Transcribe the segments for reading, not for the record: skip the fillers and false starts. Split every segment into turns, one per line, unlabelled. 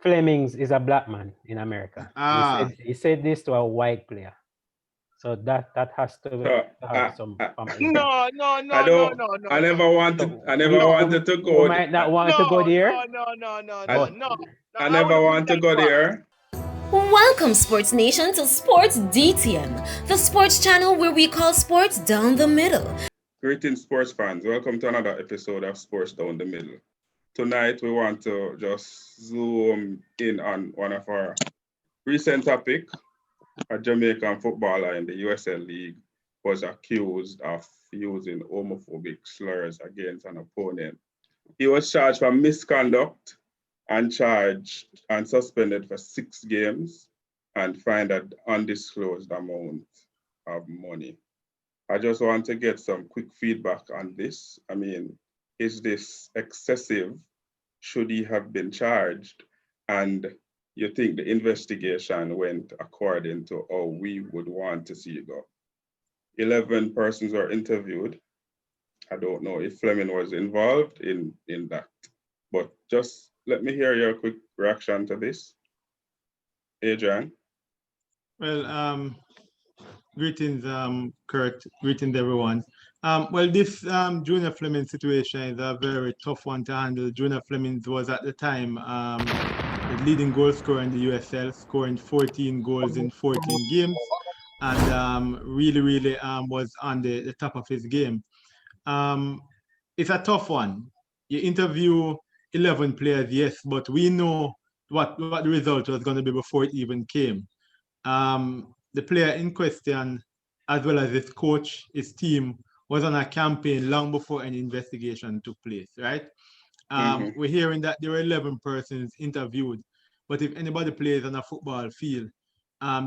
Flemmings is a black man in America. He said this to a white player. So that has to have some family.
No.
I never wanted to go.
We might not want to go there.
No.
I never want to go there.
Welcome, Sports Nation, to Sports DTM, the sports channel where we call sports down the middle.
Greetings, sports fans. Welcome to another episode of Sports Down the Middle. Tonight, we want to just zoom in on one of our recent topics. A Jamaican footballer in the USL League was accused of using homophobic slurs against an opponent. He was charged for misconduct and charged and suspended for 6 games and fined an undisclosed amount of money. I just want to get some quick feedback on this. I mean, is this excessive? Should he have been charged? And you think the investigation went according to how we would want to see it go? 11 persons were interviewed. I don't know if Flemming was involved in that, but just let me hear your quick reaction to this. Adrian?
Well, greetings, Kurt. Greetings, everyone. Well, this Junior Flemmings situation is a very tough one to handle. Junior Flemmings was at the time the leading goal scorer in the USL, scoring 14 goals in 14 games, and really was on the top of his game. It's a tough one. You interview 11 players, yes, but we know what the result was going to be before it even came. The player in question, as well as his coach, his team, was on a campaign long before any investigation took place, right? We're hearing that there were 11 persons interviewed, but if anybody plays on a football field,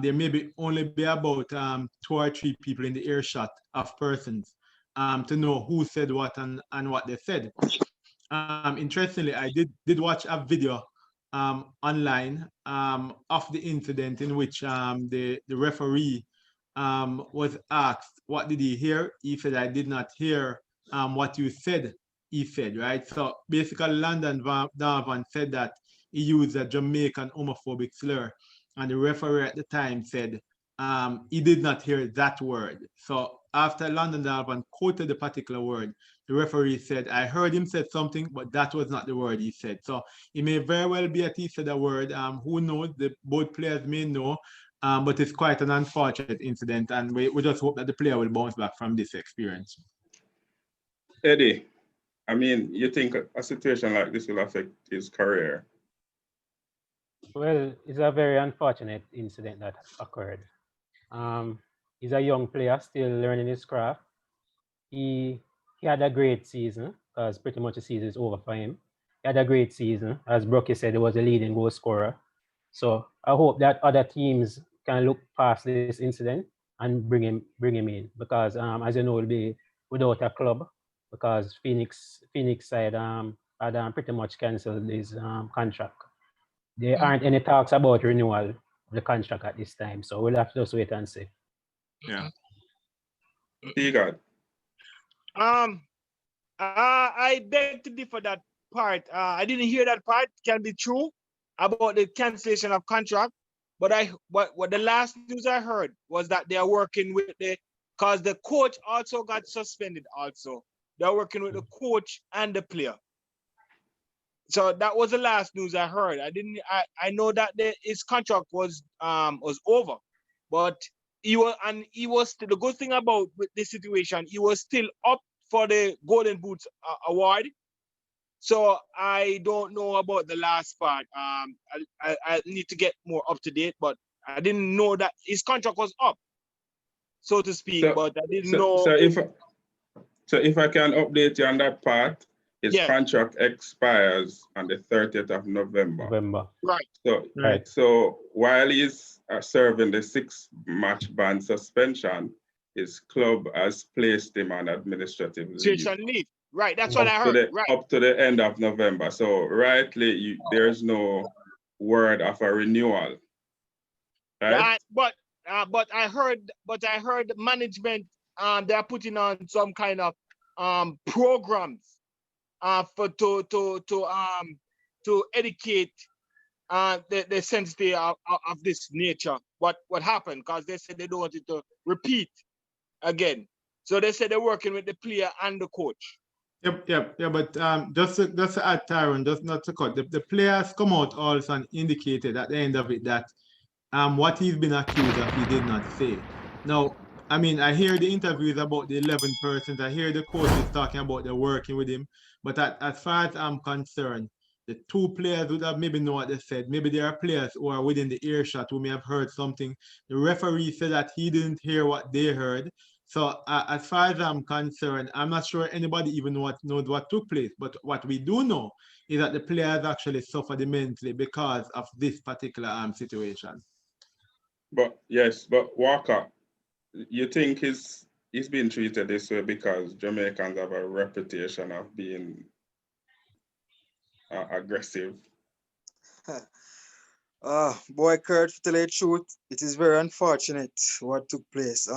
there may only be about 2 or 3 people in the earshot of persons to know who said what and what they said. Interestingly, I did watch a video online of the incident in which the referee was asked, what did he hear? He said, I did not hear what you said, he said, right? So basically, Landon Donovan said that he used a Jamaican homophobic slur, and the referee at the time said he did not hear that word. So after Landon Donovan quoted the particular word, the referee said, I heard him say something, but that was not the word he said. So it may very well be that he said a word. Who knows? Both players may know, but it's quite an unfortunate incident, and we just hope that the player will bounce back from this experience.
Eddie, I mean, you think a situation like this will affect his career?
Well, it's a very unfortunate incident that occurred. He's a young player still learning his craft. He had a great season because pretty much the season is over for him. He had a great season. As Brookie said, he was a leading goal scorer. So I hope that other teams can look past this incident and bring him in, because as you know, he'll be without a club because Phoenix side had pretty much cancelled his contract. There aren't any talks about renewal of the contract at this time, so we'll have to just wait and see.
Yeah.
You got.
I beg to differ that part. I didn't hear that part. Can be true about the cancellation of contract, but what the last news I heard was that they are working with because the coach also got suspended. Also, they're working with the coach and the player. So that was the last news I heard. I know that his contract was over, but he was the good thing about this situation, he was still up for the Golden Boots award. So I don't know about the last part. I need to get more up to date, but I didn't know that his contract was up, so to speak. But I didn't know.
So if I can update you on that part, his contract expires on the 30th of November.
Right.
So while he's serving the 6-match ban suspension, his club has placed him on administrative leave.
Right, that's what I heard.
Up to the end of November. So rightly, there's no word of a renewal. Right?
But I heard management they're putting on some kind of programs to educate the sensitivity of this nature, what happened, because they said they don't want it to repeat again. So they said they're working with the player and the coach.
Yeah, but just to add, Tyron, just not to cut, the players come out also and indicated at the end of it that what he's been accused of, he did not say. Now, I mean, I hear the interviews about the 11 persons, I hear the coaches talking about they're working with him, but as far as I'm concerned, the two players would have maybe know what they said. Maybe there are players who are within the earshot who may have heard something. The referee said that he didn't hear what they heard. So as far as I'm concerned, I'm not sure anybody even knows what took place. But what we do know is that the players actually suffered immensely because of this particular situation.
But yes, but Walker, you think he's being treated this way because Jamaicans have a reputation of being aggressive?
Boy, Kurt, to tell you the truth, it is very unfortunate what took place.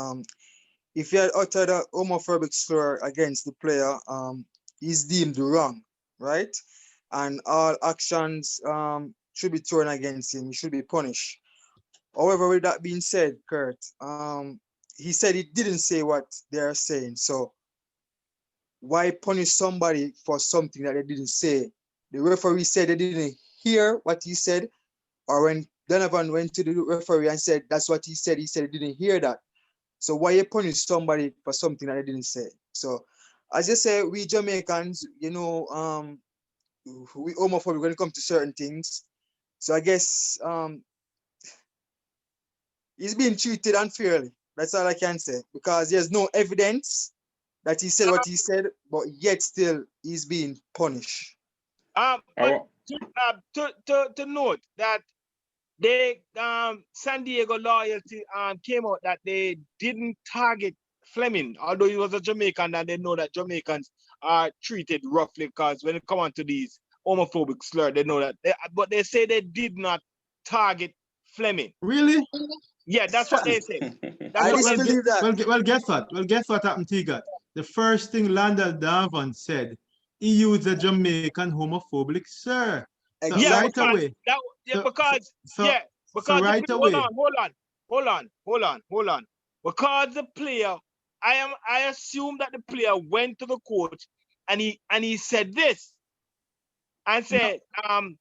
If he had uttered a homophobic slur against the player, he's deemed wrong, right? And all actions should be thrown against him. He should be punished. However, with that being said, Kurt, he said he didn't say what they are saying. So why punish somebody for something that they didn't say? The referee said they didn't hear what he said, or when Donovan went to the referee and said that's what he said he didn't hear that. So why you punish somebody for something that they didn't say? So as you say, we Jamaicans, we homophobic when it comes to certain things. So I guess he's being treated unfairly. That's all I can say, because there's no evidence that he said what he said, but yet still he's being punished.
But to note that they San Diego Loyalty came out that they didn't target Flemming, although he was a Jamaican, and they know that Jamaicans are treated roughly because when it comes on to these homophobic slur, they know that. But they say they did not target Flemming.
Really?
Yeah, that's what they say.
I disbelieve that.
Well, guess what? Guess what happened, Tigat? The first thing Landon Donovan said, he used a Jamaican homophobic slur. So
Exactly.
right away.
Because
right away.
Hold on. Because the player, I assume that the player went to the coach and he said this and said,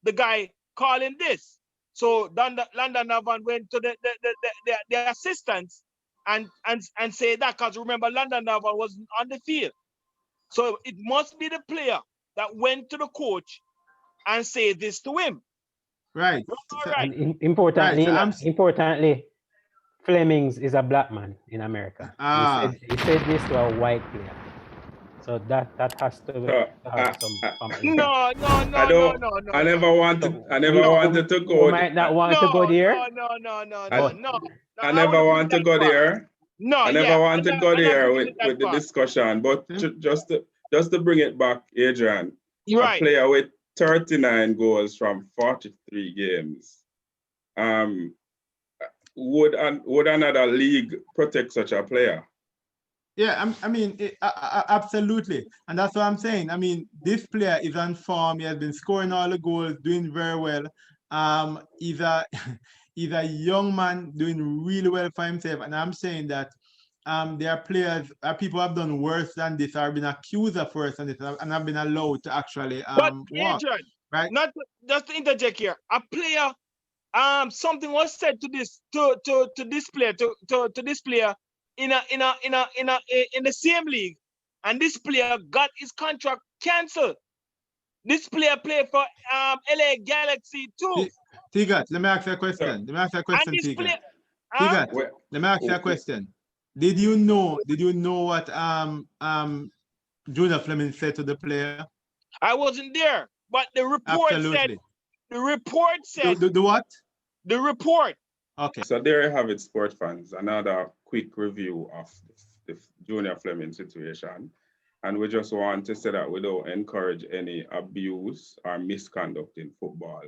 the guy calling this. So Landon Donovan went to the assistants and say that, because remember Landon Donovan was on the field. So it must be the player that went to the coach and say this to him.
Right.
And importantly, Flemmings is a black man in America. He said this to a white player. So that has to have some.
No.
I never wanted to go.
We might not want to go there.
No.
I never want to go there.
No,
I never want to go there with the discussion. But just to bring it back, Adrian,
right.
A player with 39 goals from 43 games. Would another league protect such a player?
Yeah, I mean, absolutely. And that's what I'm saying. I mean, this player is on form. He has been scoring all the goals, doing very well. He's a young man doing really well for himself. And I'm saying that there are players, people have done worse than this, or have been accused of worse than this, and have been allowed to actually walk.
Adrian,
right?
Not just to interject here. A player, something was said to this player in the same league, and this player got his contract cancelled. This player played for LA Galaxy too.
Tigat, let me ask you a question. Tigat. Let me ask you a question. Did you know what Junior Flemmings said to the player?
I wasn't there, but the report said. The report said.
The what?
The report.
Okay.
So there you have it, sport fans. Another quick review of the Junior Flemmings situation. And we just want to say that we don't encourage any abuse or misconduct in football.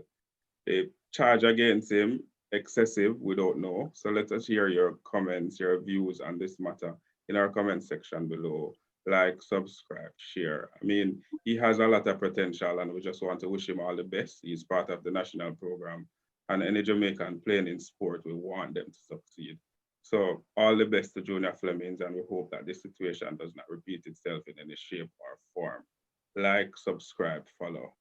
The charge against him, excessive, we don't know. So let us hear your comments, your views on this matter in our comment section below. like, subscribe, share. I mean, he has a lot of potential and we just want to wish him all the best. He's part of the national program and any Jamaican playing in sport, we want them to succeed. So all the best to Junior Flemmings, and we hope that this situation does not repeat itself in any shape or form. Like, subscribe, follow.